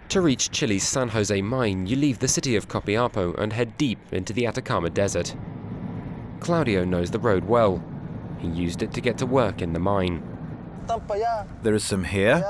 To reach Chile's San Jose mine, you leave the city of Copiapo and head deep into the Atacama Desert. Claudio knows the road well. He used it to get to work in the mine. There is some here,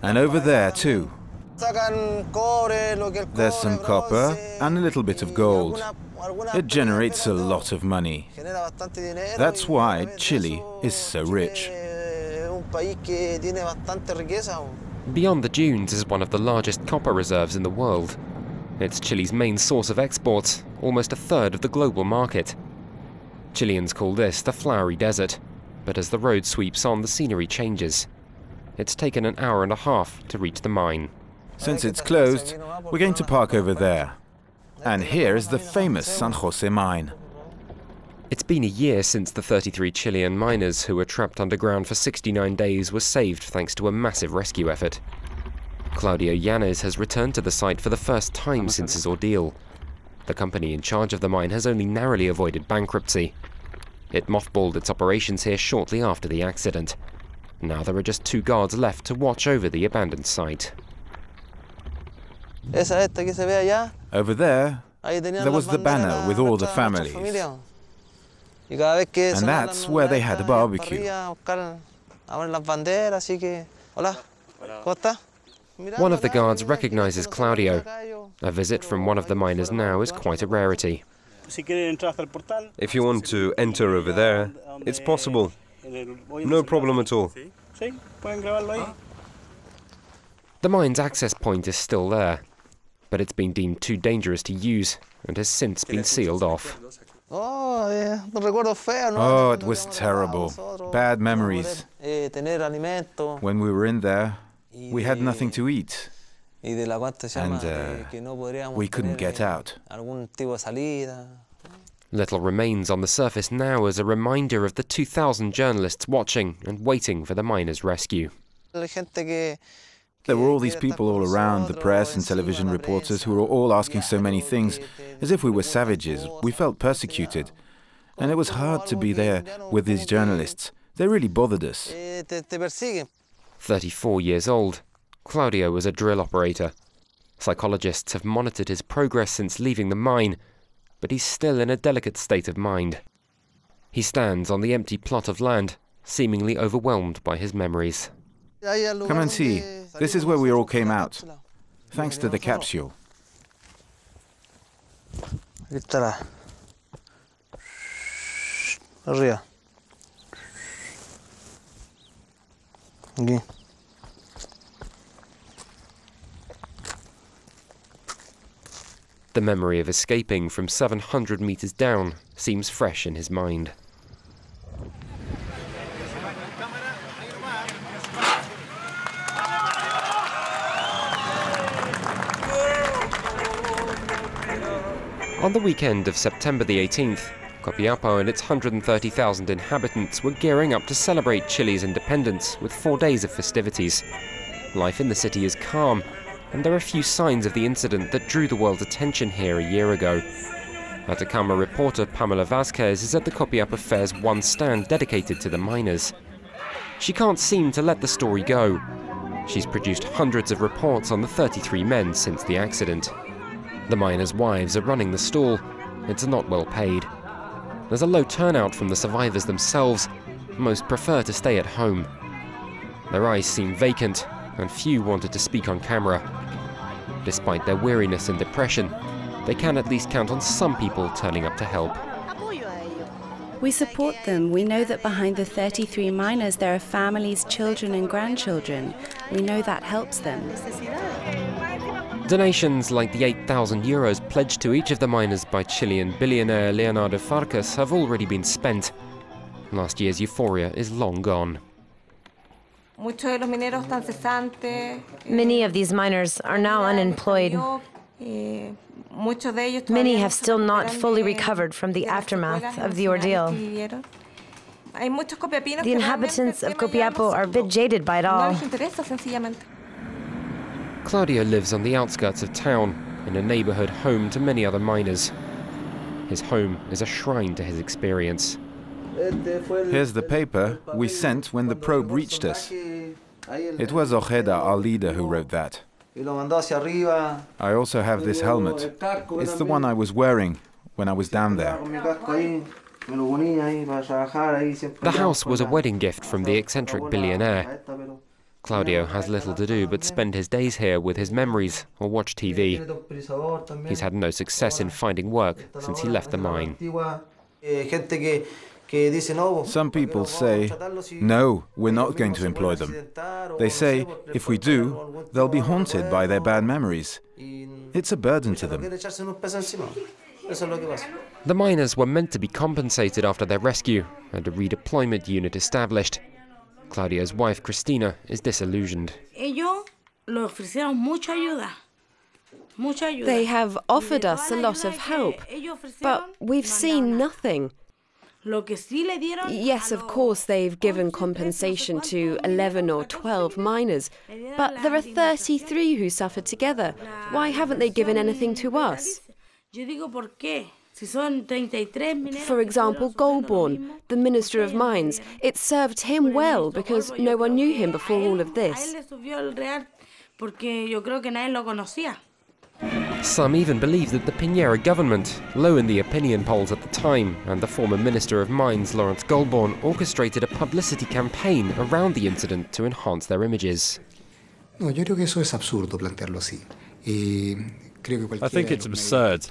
and over there too. There's some copper and a little bit of gold. It generates a lot of money. That's why Chile is so rich. Beyond the dunes is one of the largest copper reserves in the world. It's Chile's main source of exports, almost a third of the global market. Chileans call this the Flowery Desert, but as the road sweeps on, the scenery changes. It's taken an hour and a half to reach the mine. Since it's closed, we're going to park over there. And here is the famous San Jose mine. It's been a year since the 33 Chilean miners who were trapped underground for 69 days were saved thanks to a massive rescue effort. Claudio Yanes has returned to the site for the first time since his ordeal. The company in charge of the mine has only narrowly avoided bankruptcy. It mothballed its operations here shortly after the accident. Now there are just 2 guards left to watch over the abandoned site. Over there was the banner with all the families. And that's where they had a barbecue. One of the guards recognizes Claudio. A visit from one of the miners now is quite a rarity. If you want to enter over there, it's possible. No problem at all. The mine's access point is still there, but it's been deemed too dangerous to use and has since been sealed off. Oh, it was terrible. Bad memories. When we were in there, we had nothing to eat. And we couldn't get out. Little remains on the surface now as a reminder of the 2,000 journalists watching and waiting for the miners' rescue. There were all these people all around, the press and television reporters, who were all asking so many things, as if we were savages. We felt persecuted. And it was hard to be there with these journalists. They really bothered us. 34 years old, Claudio was a drill operator. Psychologists have monitored his progress since leaving the mine, but he's still in a delicate state of mind. He stands on the empty plot of land, seemingly overwhelmed by his memories. Come and see. This is where we all came out, thanks to the capsule. The memory of escaping from 700 meters down seems fresh in his mind. On the weekend of September the 18th, Copiapo and its 130,000 inhabitants were gearing up to celebrate Chile's independence with 4 days of festivities. Life in the city is calm, and there are few signs of the incident that drew the world's attention here a year ago. Atacama reporter Pamela Vasquez is at the Copiapo Fair's one stand dedicated to the miners. She can't seem to let the story go. She's produced hundreds of reports on the 33 men since the accident. The miners' wives are running the stall. It's not well paid. There's a low turnout from the survivors themselves. Most prefer to stay at home. Their eyes seem vacant, and few wanted to speak on camera. Despite their weariness and depression, they can at least count on some people turning up to help. We support them. We know that behind the 33 miners there are families, children and grandchildren. We know that helps them. Donations like the €8,000 pledged to each of the miners by Chilean billionaire Leonardo Farkas have already been spent. Last year's euphoria is long gone. Many of these miners are now unemployed. Many have still not fully recovered from the aftermath of the ordeal. The inhabitants of Copiapo are a bit jaded by it all. Claudio lives on the outskirts of town, in a neighborhood home to many other miners. His home is a shrine to his experience. Here's the paper we sent when the probe reached us. It was Ojeda, our leader, who wrote that. I also have this helmet. It's the one I was wearing when I was down there. The house was a wedding gift from the eccentric billionaire. Claudio has little to do but spend his days here with his memories or watch TV. He's had no success in finding work since he left the mine. Some people say, no, we're not going to employ them. They say, if we do, they'll be haunted by their bad memories. It's a burden to them. The miners were meant to be compensated after their rescue and a redeployment unit established. Claudio's wife, Cristina, is disillusioned. They have offered us a lot of help, but we've seen nothing. Yes, of course, they've given compensation to 11 or 12 miners, but there are 33 who suffered together. Why haven't they given anything to us? For example, Goldborn, the Minister of Mines, it served him well because no one knew him before all of this. Some even believe that the Piñera government, low in the opinion polls at the time, and the former Minister of Mines, Lawrence Goldborn, orchestrated a publicity campaign around the incident to enhance their images. No, yo creo que eso es absurdo plantearlo así. I think it's absurd.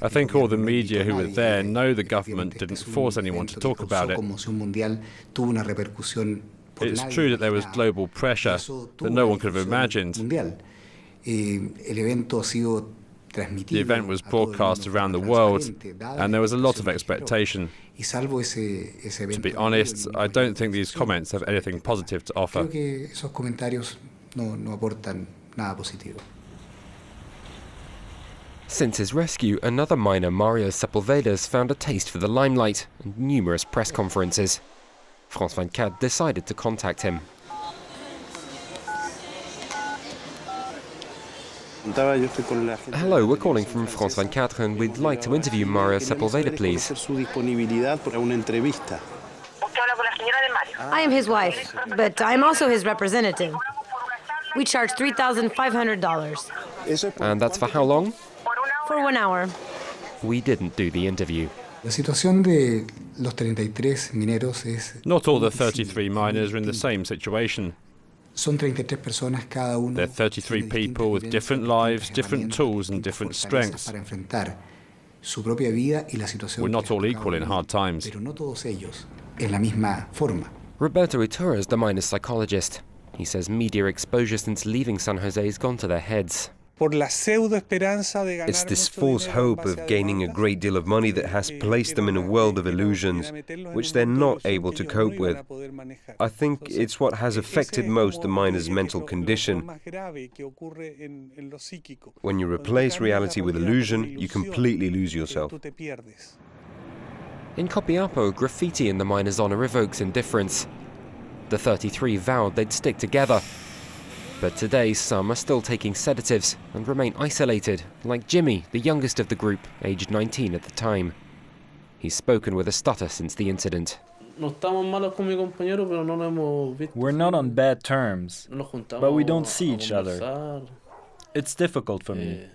I think all the media who were there know the government didn't force anyone to talk about it. It's true that there was global pressure that no one could have imagined. The event was broadcast around the world, and there was a lot of expectation. To be honest, I don't think these comments have anything positive to offer. Since his rescue, another miner, Mario Sepulveda's, found a taste for the limelight and numerous press conferences. France 24 decided to contact him. Hello, we're calling from France 24 and we'd like to interview Mario Sepulveda, please. I am his wife, but I am also his representative. We charge $3,500. And that's for how long? For 1 hour. We didn't do the interview. Not all the 33 miners are in the same situation. They're 33 people with different lives, different tools and different strengths. We're not all equal in hard times. Roberto Iturra is the miner's psychologist. He says media exposure since leaving San Jose has gone to their heads. It's this false hope of gaining a great deal of money that has placed them in a world of illusions, which they're not able to cope with. I think it's what has affected most the miner's mental condition. When you replace reality with illusion, you completely lose yourself. In Copiapo, graffiti in the miner's honor evokes indifference. The 33 vowed they'd stick together. But today, some are still taking sedatives and remain isolated, like Jimmy, the youngest of the group, aged 19 at the time. He's spoken with a stutter since the incident. We're not on bad terms, but we don't see each other. It's difficult for me.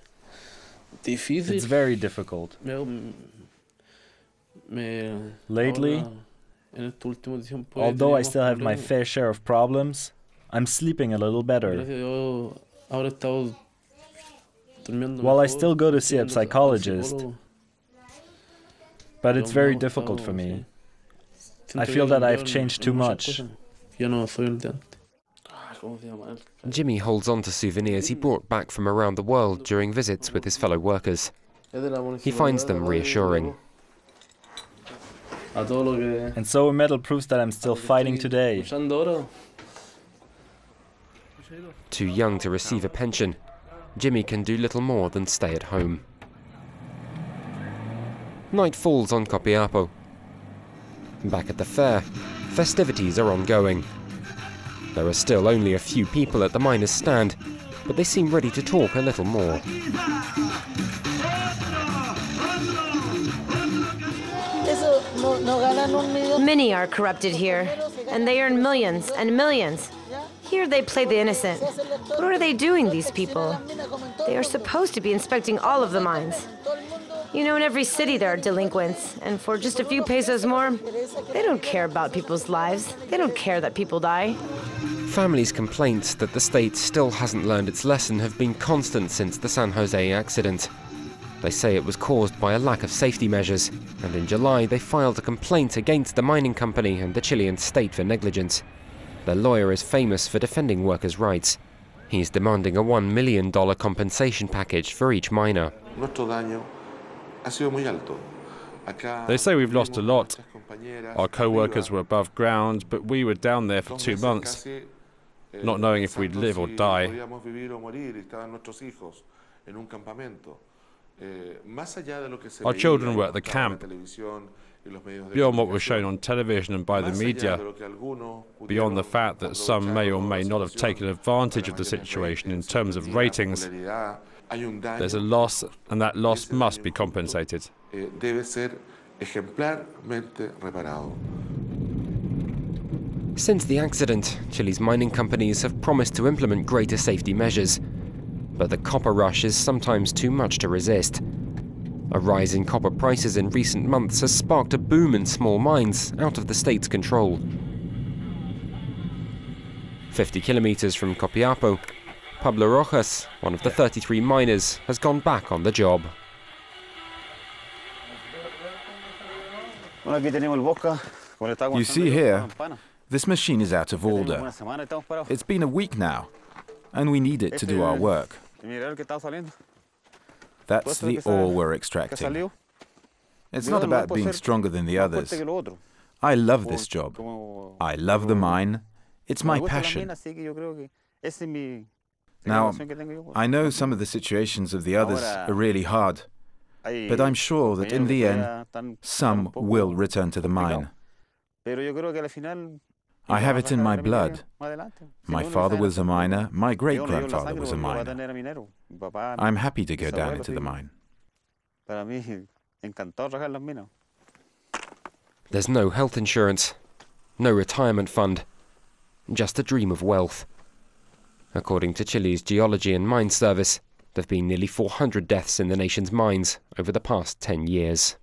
It's very difficult. Lately, although I still have my fair share of problems, I'm sleeping a little better. Well, I still go to see a psychologist, but it's very difficult for me. I feel that I've changed too much. Jimmy holds on to souvenirs he brought back from around the world during visits with his fellow workers. He finds them reassuring. And so a medal proves that I'm still fighting today. Too young to receive a pension, Jimmy can do little more than stay at home. Night falls on Copiapo. Back at the fair, festivities are ongoing. There are still only a few people at the miners' stand, but they seem ready to talk a little more. Many are corrupted here, and they earn millions and millions. Here they play the innocent. What are they doing, these people? They are supposed to be inspecting all of the mines. You know, in every city there are delinquents, and for just a few pesos more, they don't care about people's lives. They don't care that people die. Families' complaints that the state still hasn't learned its lesson have been constant since the San Jose accident. They say it was caused by a lack of safety measures, and in July they filed a complaint against the mining company and the Chilean state for negligence. Their lawyer is famous for defending workers' rights. He's demanding a $1 million compensation package for each miner. They say we've lost a lot. Our co-workers were above ground, but we were down there for 2 months, not knowing if we'd live or die. Our children were at the camp. Beyond what was shown on television and by the media, beyond the fact that some may or may not have taken advantage of the situation in terms of ratings, there's a loss, and that loss must be compensated. Since the accident, Chile's mining companies have promised to implement greater safety measures. But the copper rush is sometimes too much to resist. A rise in copper prices in recent months has sparked a boom in small mines out of the state's control. 50 kilometers from Copiapó, Pablo Rojas, one of the 33 miners, has gone back on the job. You see here, this machine is out of order. It's been a week now, and we need it to do our work. That's the ore we're extracting. It's not about being stronger than the others. I love this job. I love the mine. It's my passion. Now, I know some of the situations of the others are really hard, but I'm sure that in the end, some will return to the mine. I have it in my blood. My father was a miner, my great-grandfather was a miner. I'm happy to go down into the mine. There's no health insurance, no retirement fund, just a dream of wealth. According to Chile's Geology and Mine Service, there have been nearly 400 deaths in the nation's mines over the past 10 years.